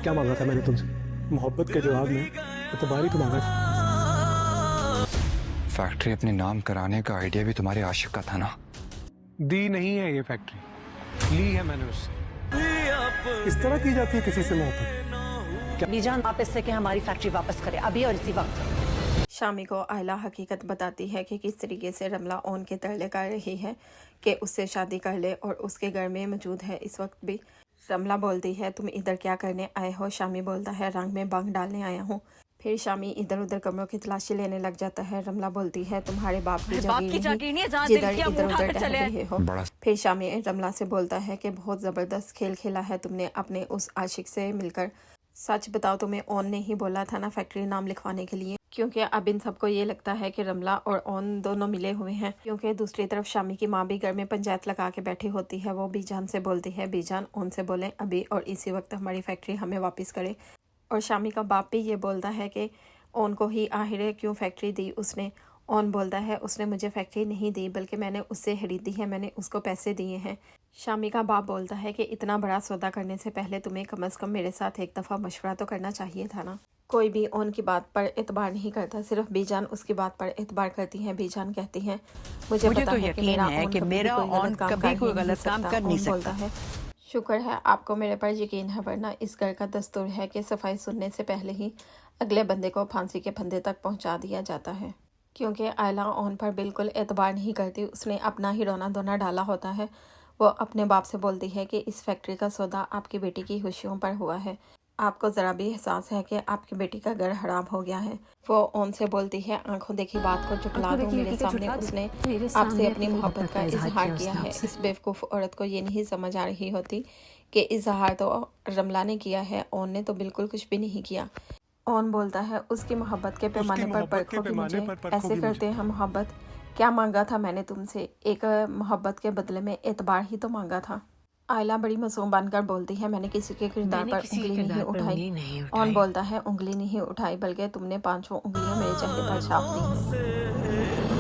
क्या मांगा था मैंने तुमसे? मोहब्बत के जवाब में एतबार ही तो मांगा था। फैक्ट्री अपने नाम कराने का आइडिया भी तुम्हारे आशिक का था ना? दी नहीं है ये फैक्ट्री, ली है मैंने उससे। इस तरह की जाती है किसी से मोहब्बत? बीजान आप इससे कि हमारी फैक्ट्री वापस करे अभी और इसी वक्त। शामी को आयला हकीकत बताती है कि किस तरीके से रमला ओन के तरले कर रही है कि उससे शादी कर ले और उसके घर में मौजूद है इस वक्त भी। रमला बोलती है तुम इधर क्या करने आए हो? शामी बोलता है रंग में बंग डालने आया हूँ। फिर शामी इधर उधर कमरों की तलाशी लेने लग जाता है। रमला बोलती है तुम्हारे बाप की जागीर है जिधर इधर उधर टहल रहे हो। फिर शामी रमला से बोलता है कि बहुत ज़बरदस्त खेल खेला है तुमने अपने उस आशिक से मिलकर। सच बताओ तुम्हें ओन ने ही बोला था ना फैक्ट्री नाम लिखवाने के लिए? क्योंकि अब इन सबको ये लगता है कि रमला और ओन दोनों मिले हुए हैं। क्योंकि दूसरी तरफ शामी की माँ भी घर में पंचायत लगा के बैठी होती है। वो बीजान से बोलती है बीजान ओन से बोलें अभी और इसी वक्त हमारी फैक्ट्री हमें वापस करे। और शामी का बाप भी ये बोलता है कि ओन को ही आखिर क्यों फैक्ट्री दी उसने। ओन बोलता है उसने मुझे फैक्ट्री नहीं दी बल्कि मैंने उससे खरीदी है, मैंने उसको पैसे दिए हैं। शामी का बाप बोलता है कि इतना बड़ा सौदा करने से पहले तुम्हें कम से कम मेरे साथ एक दफ़ा मशवरा तो करना चाहिए था ना। कोई भी ओन की बात पर एतबार नहीं करता, सिर्फ बीजान उसकी बात पर एतबार करती है। बीजान कहती है मुझे पता तो है कि मेरा ओन कभी कोई गलत काम कर नहीं सकता है। शुक्र है आपको मेरे पर यकीन है, वरना इस घर का दस्तूर है कि सफाई सुनने से पहले ही अगले बंदे को फांसी के फंदे तक पहुंचा दिया जाता है। क्योंकि आयला ओन पर बिल्कुल एतबार नहीं करती, उसने अपना ही रोना धोना डाला होता है। वो अपने बाप से बोलती है कि इस फैक्ट्री का सौदा आपकी बेटी की खुशियों पर हुआ है। आपको ज़रा भी एहसास है कि आपकी बेटी का घर खराब हो गया है? वो ओन से बोलती है आंखों देखी बात को जुटला दो मेरे सामने उसने आपसे अपनी मोहब्बत का इजहार किया है। इस बेवकूफ़ औरत को ये नहीं समझ आ रही होती कि इजहार तो रमला ने किया है, ओन ने तो बिल्कुल कुछ भी नहीं किया। ओन बोलता है उसकी मोहब्बत के पैमाने पर परखोगे मुझे, ऐसे करते हैं मोहब्बत? क्या मांगा था मैंने तुमसे? एक मोहब्बत के बदले में एतबार ही तो मांगा था। आयला बड़ी मासूम बनकर बोलती है मैंने किसी के किरदार पर उंगली नहीं उठाई। ओन बोलता है उंगली नहीं उठाई बल्कि तुमने 5 उंगलियां मेरे चेहरे पर छाप दी हैं।